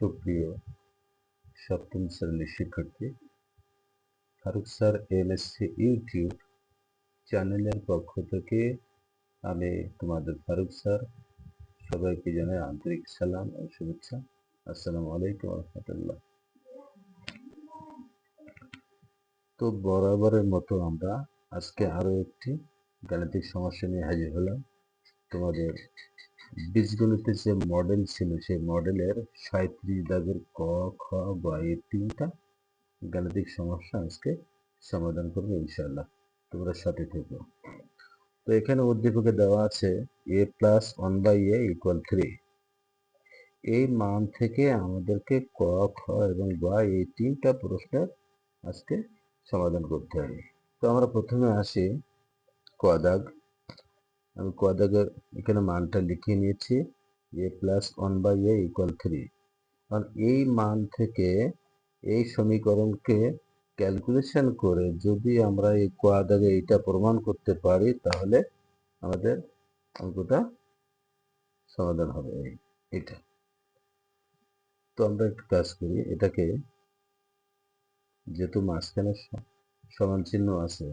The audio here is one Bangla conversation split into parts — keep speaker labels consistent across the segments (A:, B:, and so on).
A: সুপ্রিয় সপ্তম শ্রেণীর শিক্ষার্থী, ফারুক স্যার এমএসসি ইউটিউব চ্যানেলের পক্ষ থেকে আমি তোমাদের ফারুক স্যার সবাইকে জানাই আন্তরিক সালাম ও শুভেচ্ছা। আসসালামু আলাইকুম রহমতুল্লাহ। তো বরাবরের মতো আমরা আজকে আরো একটি গাণিতিক সমস্যা নিয়ে হাজির হলাম। তোমাদের বীজগণিতের যে মডেল ছিল সেই মডেলের 37 দাগের ক, খ, গ এই তিনটা গাণিতিক সমস্যা আজকে সমাধান করবো ইনশাআল্লাহ। তোমরা সাথে থেকো। তো এখানে উদ্দীপকে দেওয়া আছে a প্লাস 1/a ইকুয়াল 3। এই মান থেকে আমাদেরকে ক, খ এবং গ এই তিনটা প্রশ্নের আজকে সমাধান করতে হবে। তো আমরা প্রথমে আসি ক দাগ। আমি ক দাগের এখানে মানটা লিখে নিয়েছি a প্লাস 1/a ইকুয়াল 3। কারণ এই মান থেকে এই সমীকরণকে ক্যালকুলেশন করে যদি আমরা এই ক দাগে এইটা প্রমাণ করতে পারি তাহলে আমাদের অঙ্কটা সমাধান হবে। এটা তো আমরা একটু কাজ করি, এটাকে যেহেতু মাঝখানে সমান চিহ্ন আছে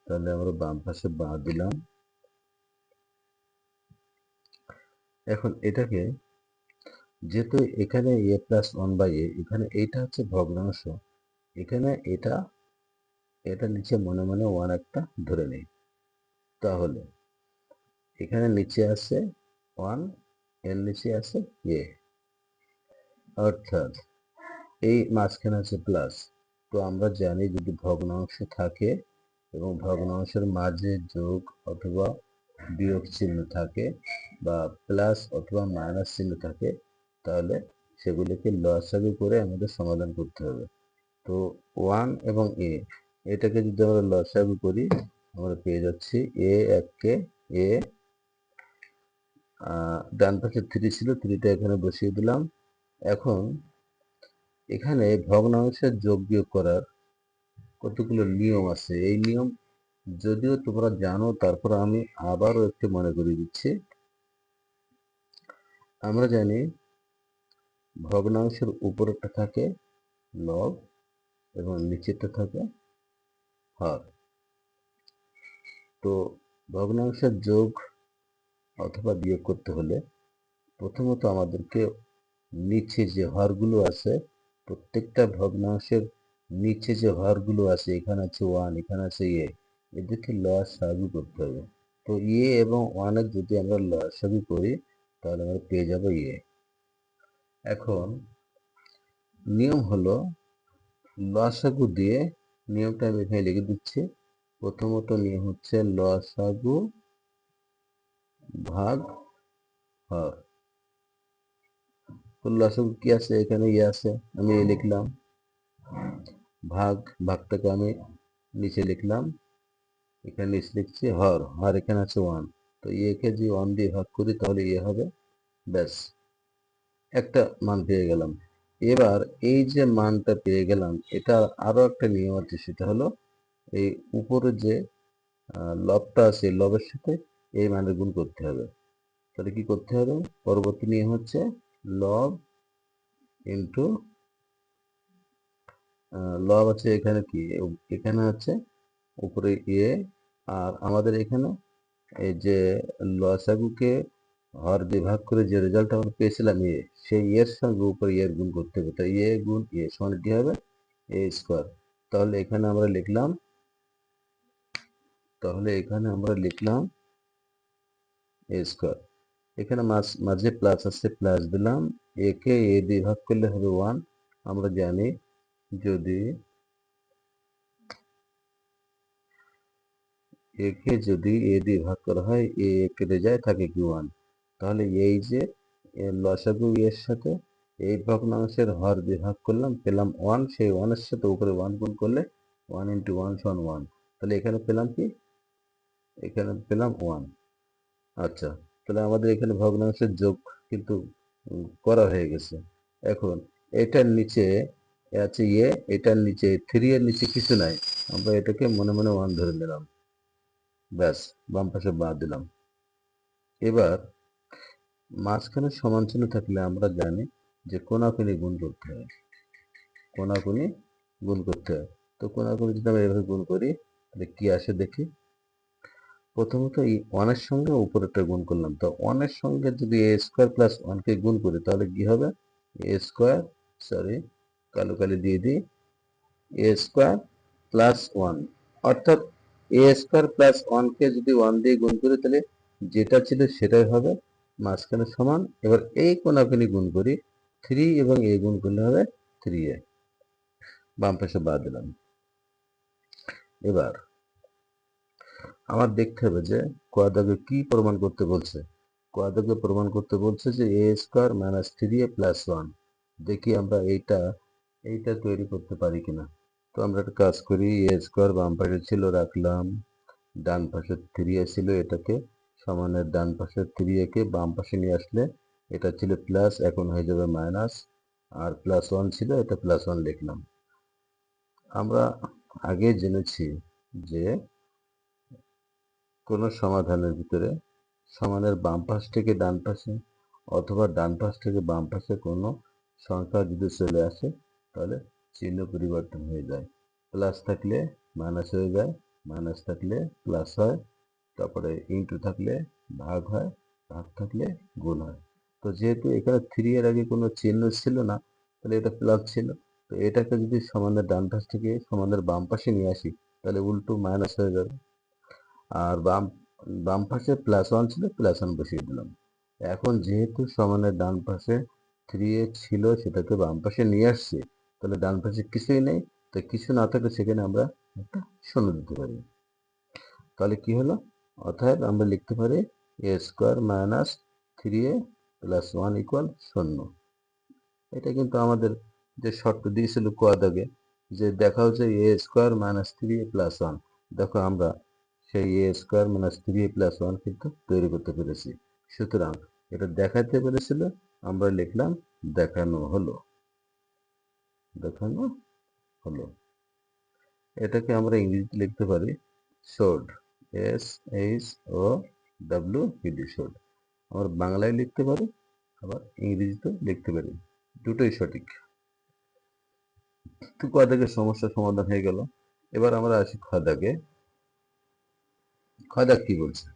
A: তাহলে আমরা বাম পাশে বা দিলাম। এখন এটাকে যেহেতু এখানে a প্লাস 1/a, এখানে এইটা হচ্ছে ভগ্নাংশ, এখানে এটা নিচে মনে মনে 1 একটা ধরে নেই। তাহলে এখানে নিচে আছে 1, এর নিচে আছে a, অর্থাৎ এই মাঝখানে আছে প্লাস। তো আমরা জানি যদি ভগ্নাংশ থাকে এবং ভগ্নাংশের মাঝে যোগ অথবা বিয়োগ চিহ্ন থাকে বা প্লাস অথবা মাইনাস চিহ্ন থাকে তাহলে সেগুলিকে লসাগু করে আমাদের সমাধান করতে হবে। তো 1 এবং a, এটাকে যদি আমরা লসাগু করি আমরা পেয়ে যাচ্ছি a এককে a, ডান পাশে 3 ছিল, 3টা এখানে বসিয়ে দিলাম। এখন এখানে ভগ্নাংশের যোগ বিয়োগ করার কতগুলো নিয়ম আছে, এই নিয়ম যদিও তোমরা জানো তারপর আমি আবারও একটু মনে করিয়ে দিচ্ছি। আমরা জানি ভগ্নাংশের উপরেরটা থাকে লব এবং নিচেরটা থাকে হর। তো ভগ্নাংশের যোগ অথবা বিয়োগ করতে হলে প্রথমত আমাদেরকে নিচে যে হরগুলো আছে প্রত্যেকটা ভগ্নাংশের নিচে যে হরগুলো আছে, এখানে আছে 1, এখানে আছে a, এদেরকে লসাগু করতে হবে। তো a এবং 1 এর যদি আমরা লসাগু করি তাহলে আমরা পেয়ে যাব a। এখন নিয়ম হলো লসাগু দিয়ে, নিয়মটা আমি এখানে লিখে দিচ্ছি। প্রথমত নিয়ম হচ্ছে লসাগু ভাগ হর। তো লসাগু কি আছে, এখানে ইয়ে আছে, আমি লিখলাম। ভাগটাকে আমি নিচে লিখলাম, এখানে নিচে লিখছি হর, এখানে আছে 1। তো কে যদি 1 দিয়ে ভাগ করি তাহলে হবে, ব্যাস একটা মান পেয়ে গেলাম। এবার এই যে মানটা পেয়ে গেলাম, এটা আরো একটা নিয়ম আছে, সেটা হলো এই উপরে যে লবটা আছে লবের সাথে এই মানের গুণ করতে হবে। তাহলে কি করতে হবে, পরবর্তী নিয়ম হচ্ছে লব ইন্টু লব আছে এখানে কি, এখানে আছে উপরে এ, আর আমাদের এখানে এই যে লসাগুকে হর দিয়ে ভাগ করে যে রেজাল্ট আমরা পেয়েছিলাম এ, সেই এর সঙ্গে উপরে এর গুণ করতে হবে। তাই এ গুণ এ সমান কি হবে, এ স্কোয়ার। তাহলে এখানে আমরা লিখলাম এ স্কোয়ার। এখানে মাঝে প্লাস আছে, প্লাস দিলাম। এ কে এ দিয়ে ভাগ করলে হবে 1। আমরা জানি যদি একে যদি এ দিয়ে ভাগ করা হয় এ কেটে যায়, থাকে কি 1। তাহলে এই যে লসাগু এর সাথে এই ভগ্নাংশের হর দিয়ে ভাগ করলাম, পেলাম 1। সেই 1 এর সাথে উপরে 1 গুণ করলে 1 ইন্টু 1 সমান 1। তাহলে এখানে পেলাম কি, এখানে পেলাম 1। আচ্ছা, তাহলে আমাদের এখানে ভগ্নাংশের যোগ কিন্তু করা হয়ে গেছে। এখন এটার নিচে আছে এটার নিচে 3 এর নিচে কিছু নাই, আমরা এটাকে মনে মনে 1 ধরে নিলাম, ব্যাস বাম পাশে বাদ দিলাম। এবার মাঝখানে সমান চিহ্ন থাকলে আমরা জানি যে কোনাকুনি গুণ করতে হয়, কোনাকুনি গুণ করতে হয়। তো কোনাকুনি যদি আমরা এভাবে গুণ করি তাহলে কি আসে দেখি। প্রথমত এই ওয়ানের সঙ্গে উপরেরটা গুণ করলাম, তো ওয়ানের সঙ্গে যদি এ স্কোয়ার প্লাস ওয়ানকে গুণ করি তাহলে কি হবে, এ স্কোয়ার, সরি কালো কালি দিয়ে দিই, এ স্কোয়ার প্লাস ওয়ান, অর্থাৎ এ স্কোয়ার প্লাস ওয়ানকে যদি ওয়ান দিয়ে গুণ করি তাহলে যেটা ছিল সেটাই হবে, মাঝখানে সমান। এবার এই কোনাকুনি গুণ করি, থ্রি এবং এ গুণ করলে হবে থ্রি এ, বাম পাশে বাদ দিলাম। এবার আমার দেখতে হবে যে কোয়াদাগে কি প্রমাণ করতে বলছে। কোয়াদাগে প্রমাণ করতে বলছে যে এ স্কোয়ার মাইনাস থ্রি এ প্লাস ওয়ান। দেখি আমরা এইটা তৈরি করতে পারি কিনা। তো আমরা একটা কাজ করি, এ স্কোয়ার বাম পাশে ছিল রাখলাম, ডান পাশে থ্রি এ ছিল, এটাকে সমানের ডান পাশে থ্রি এ কে বাম পাশে নিয়ে আসলে এটা ছিল প্লাস, এখন হয়ে যাবে মাইনাস, আর প্লাস ওয়ান ছিল, এটা প্লাস ওয়ান লিখলাম। আমরা আগে জেনেছি যে কোনো সমাধানের ভিতরে সমানের বাম পাশ থেকে ডান পাশে অথবা ডান পাশ থেকে বাম পাশে কোনো সংখ্যা যদি চলে আসে তাহলে চিহ্ন পরিবর্তন হয়ে যায়। প্লাস থাকলে মাইনাস হয়ে যায়, মাইনাস থাকলে প্লাস হয়, তারপরে ইনটু থাকলে ভাগ হয়, ভাগ থাকলে গুণ হয়। তো যেহেতু এখানে থ্রি এর আগে কোনো চিহ্ন ছিল না তাহলে এটা প্লাস ছিল, তো এটাকে যদি সমানের ডান পাশ থেকে সমানের বাম পাশে নিয়ে আসি তাহলে উল্টো মাইনাস হয়ে যাবে। আর বাম পাশে প্লাস ওয়ান ছিল, প্লাস ওয়ান বসিয়ে দিলাম। এখন যেহেতু সমানের ডান পাশে থ্রি এ ছিল সেটাকে বাম পাশে নিয়ে আসছি, তাহলে ডান পাশে কিছুই নেই, তো কিছু না থাকলে সেখানে আমরা একটা শূন্য দিতে পারি। তাহলে কি হলো, অর্থাৎ আমরা লিখতে পারি এ স্কোয়ার মাইনাস থ্রি এ প্লাস ওয়ান ইকুয়াল শূন্য। এটা কিন্তু আমাদের যে শর্ত দিয়েছিল কোয়াদাগে, যে দেখাও যে এ স্কোয়ার মাইনাস থ্রি এ প্লাস ওয়ান, দেখো আমরা সেই এ স্কোয়ার মাইনাস থ্রি এ প্লাস ওয়ান কিন্তু তৈরি করতে পেরেছি। সুতরাং এটা দেখাতে পেরেছিল, আমরা লিখলাম দেখানো হলো, দেখানো হলো। এটাকে আমরা ইংরেজিতে লিখতে পারি showed, S H O W E D, showed. আমরা বাংলায় লিখতে পারি, আবার ইংরেজিতেও লিখতে পারি, দুটোই সঠিক। তো ক দাগের সমস্যার সমাধান হয়ে গেল। এবার আমরা আসি খ দাগে। খ দাগ কি বলছে?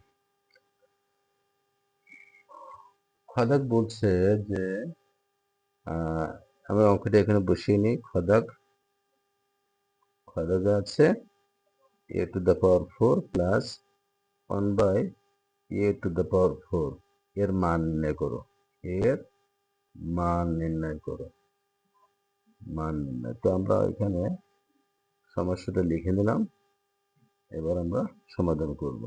A: খ দাগ বলছে যে আমি অঙ্কটা এখানে বসিয়ে নিই। খ দাগে আছে a to the power four plus one by a to the power four, এর মান নির্ণয় করো, এর মান নির্ণয় করো, মান নির্ণয়। তো আমরা এখানে সমস্যাটা লিখে নিলাম, এবার আমরা সমাধান করব।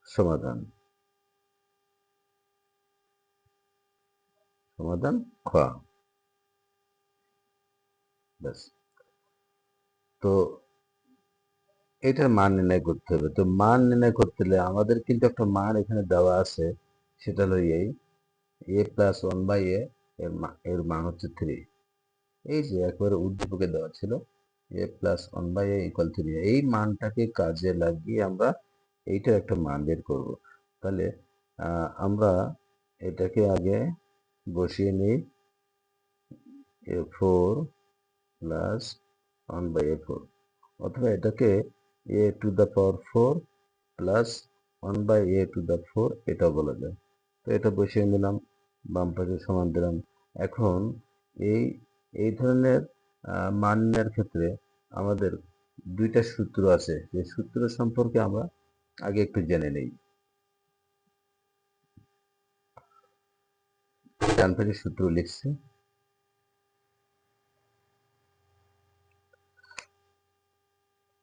A: সমাধান, সমাধান খ, ব্যাস। তো এটার মান নির্ণয় করতে হবে। তো মান নির্ণয় করতে হলে আমাদের কিন্তু একটা মান এখানে দেওয়া আছে, সেটা হলো এই এ প্লাস ওয়ান বাই এ, এর মান হচ্ছে থ্রি। এই যে একবারে উদ্দীপকে দেওয়া ছিল a plus one by a equal three, এই মানটাকে কাজে লাগিয়ে আমরা এইটার একটা মান বের করব। তাহলে আমরা এটাকে আগে বসিয়ে নিই, a four plus one by a four, অথবা এটাকে a to the power four plus one by a to the four এটাও বলা যায়। তো এটা বসিয়ে নিলাম, বাম পাশে সমান দিলাম। এখন এই এই ধরনের মান নেওয়ার ক্ষেত্রে আমাদের দুইটা সূত্র আছে, যে সূত্র সম্পর্কে আমরা আগে একটু জেনে নেই। ডান পাশে সূত্র লিখছি,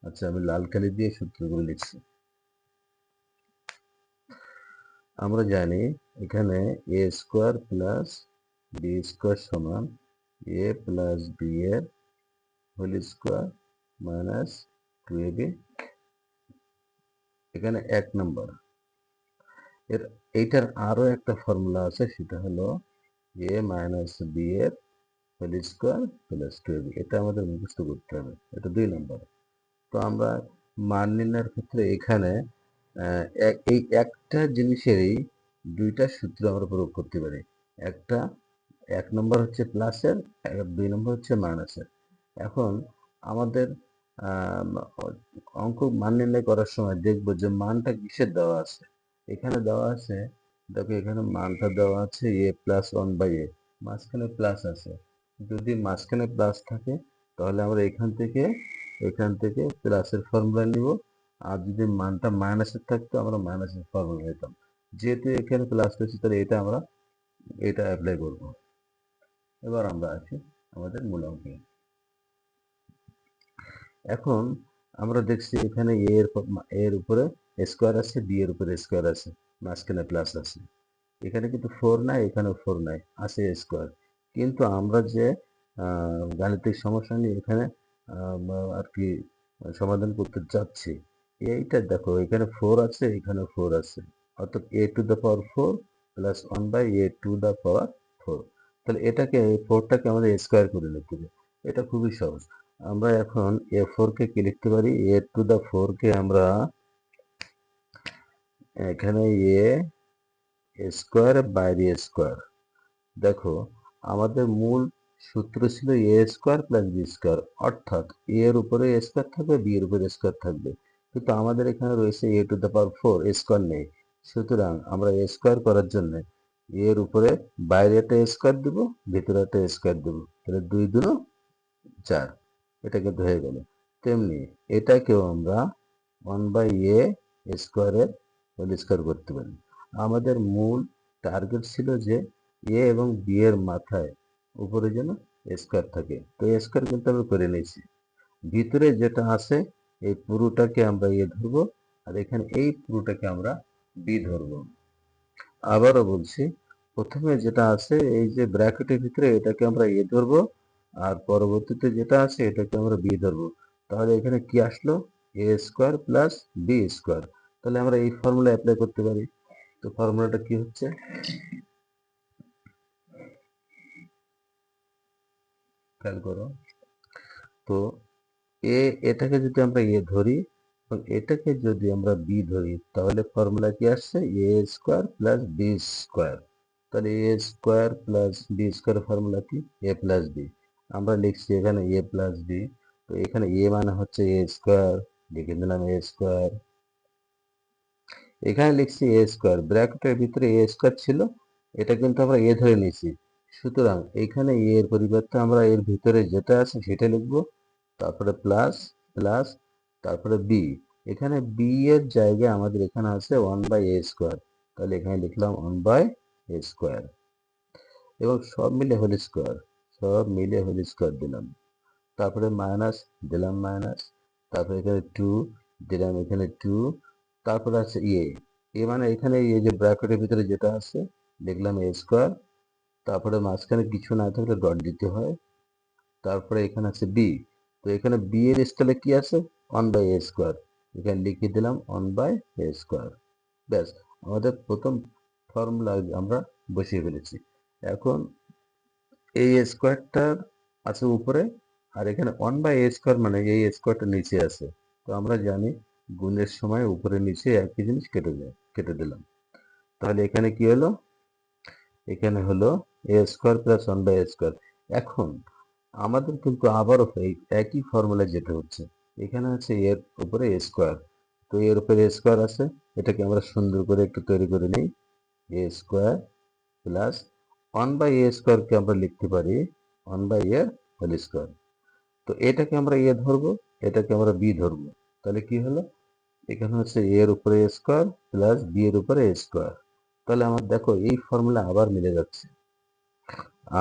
A: আচ্ছা আমি লাল কালি দিয়ে সূত্রগুলো লিখছি। আমরা জানি এখানে এ স্কোয়ার প্লাস বি স্কোয়ার সমান এ প্লাস বি এর whole square minus two A B, এখানে এক নম্বর। এইটার আরো একটা ফর্মুলা আছে, সেটা হলো এ মাইনাস বি এর whole square plus two A B, এটা আমাদের মুখস্থ করতে হবে, এটা দুই নম্বর। তো আমরা মান নির্ণয়ের ক্ষেত্রে এখানে এই একটা জিনিসেরই দুইটা সূত্র আমরা প্রয়োগ করতে পারি। একটা এক নম্বর হচ্ছে প্লাসের, দুই নম্বর হচ্ছে মাইনাসের। এখন আমাদের আম, অঙ্ক মান নির্ণয় করার সময় দেখবো যে মানটা কিসের দেওয়া আছে। এখানে দেওয়া আছে, দেখো এখানে মানটা দেওয়া আছে a+1/a, মাঝখানে প্লাস আছে। যদি মাঝখানে প্লাস থাকে তাহলে আমরা এখান থেকে প্লাসের ফর্মুলা নিব, আর যদি মানটা মাইনাসের থাকতো আমরা মাইনাসের ফর্মুলা নিতাম। যেহেতু এখানে প্লাস রয়েছে তাহলে এটা অ্যাপ্লাই করব। এবার আমরা আসি আমাদের মূল অঙ্কে। এখন আমরা দেখছি এখানে এর উপরে স্কোয়ার আছে, বি এর উপরে স্কোয়ার আছে, মাঝখানে প্লাস আছে। এখানে কিন্তু 4 নাই, এখানেও 4 নাই, আছে স্কোয়ার। কিন্তু আমরা যে গাণিতিক সমস্যা নিয়ে এখানে আর কি সমাধান করতে যাচ্ছি, এইটা দেখো এখানে 4 আছে, এখানে 4 আছে, অর্থাৎ a⁴ প্লাস 1/a⁴। তাহলে এই 4টাকে আমাদের স্কোয়ার করে নিতে হবে। এটা খুবই সহজ। আমরা এখন কে কি লিখতে পারি, a⁴কে আমরা এখানে a² বাইরে স্কোয়ার। দেখো আমাদের মূল সূত্র ছিল a² প্লাস b², অর্থাৎ a এর উপরে স্কোয়ার থাকবে, b এর উপরে স্কোয়ার থাকবে। কিন্তু আমাদের এখানে রয়েছে a⁴ স্কোয়ার নেই। সুতরাং আমরা স্কোয়ার করার জন্য এর উপরে বাইরে একটা স্কোয়ার দিব, ভিতরে একটা স্কোয়ার দিব, তাহলে 2 2 4, এটা কিন্তু হয়ে গেল। তেমনি এটাকেও আমরা 1/a² হোল স্কোয়ার করতে পারি। আমাদের মূল টার্গেট ছিল যে এ এবং বি এর মাথায় উপরে যেন স্কোয়ার থাকে, তো স্কোয়ার কিন্তু আমি করে নিয়েছি। ভিতরে যেটা আছে এই পুরোটাকে আমরা এ ধরবো, আর এখানে এই পুরোটাকে আমরা বি ধরবো। আবারও বলছি, প্রথমে যেটা আছে এই যে ব্র্যাকেটের ভিতরে এটাকে আমরা এ ধরবো, আর পরবর্তীতে যেটা আছে এটাকে আমরা বি ধরবো। তাহলে এখানে কি আসলো, a² প্লাস b²। তাহলে আমরা এই ফর্মুলা অ্যাপ্লাই করতে পারি। তো ফর্মুলাটা কি হচ্ছে, খেয়াল করো তো, এটাকে যদি আমরা এ ধরি এবং এটাকে যদি আমরা বি ধরি তাহলে ফর্মুলা কি আসছে, a² প্লাস b²। তাহলে a² প্লাস b² ফর্মুলা কি, a+b। আমরা লিখছি এখানে a+b। তো এখানে a মানে হচ্ছে a², লিখে দিলাম a²। এখানে লিখছি a², ব্র্যাকেটের ভিতরে a² ছিল, এটা কিন্তু আমরা এ ধরে নিয়েছি। সুতরাং এখানে a এর পরিবর্তে আমরা এর ভিতরে যেটা আছে সেটা লিখবো, তারপরে প্লাস প্লাস, তারপরে বি। এখানে বি এর জায়গায় আমাদের এখানে আছে 1/a², তাহলে এখানে লিখলাম 1/a², এবং সব মিলে হোল স্কোয়ার দিলাম। তারপরে মাইনাস দিলাম মাইনাস, তারপরে এখানে 2 দিলাম, এখানে 2। তারপরে আছে এ মানে এখানে এই যে ব্র্যাকেটের ভিতরে যেটা আছে লিখলাম a²। তারপরে মাঝখানে কিছু না থাকলে ডট দিতে হয়। তারপরে এখানে আছে বি, তো এখানে বি এর স্কেলে কি আছে, 1/a², এখানে লিখে দিলাম 1/a²। ব্যাস, আমাদের প্রথম ফর্মুলা আমরা বসিয়ে ফেলেছি। এখন এই স্কোয়ারটা আছে উপরে, আর এখানে 1/a² মানে এই স্কোয়ারটা নিচে আছে। তো আমরা জানি গুণের সময় উপরে নিচে একই জিনিস কেটে দিলাম। তাহলে এখানে কি হলো, এখানে হলো a² প্লাস 1/a²। এখন আমাদের কিন্তু আবারও এই একই ফর্মুলা যেটা হচ্ছে, এখানে আছে এর উপরে স্কোয়ার, তো এর উপরে স্কোয়ার আছে, এটাকে আমরা সুন্দর করে একটু তৈরি করে নিই। a² প্লাস 1/a² কে আমরা লিখতে পারি 1/a² তো এটাকে আমরা এ ধরবো, এটাকে আমরা বি ধরবো। তাহলে কি হলো, এখানে হচ্ছে এ এর উপরে স্কোয়ার প্লাস বি এর উপরে স্কোয়ার। তাহলে আমার দেখো এই ফর্মুলা আবার মিলে যাচ্ছে।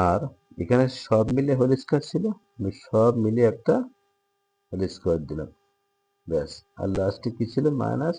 A: আর এখানে সব মিলে হোল স্কোয়ার ছিল, আমি সব মিলে একটা হোল স্কোয়ার দিলাম, ব্যাস। আর লাস্টে কি ছিল, মাইনাস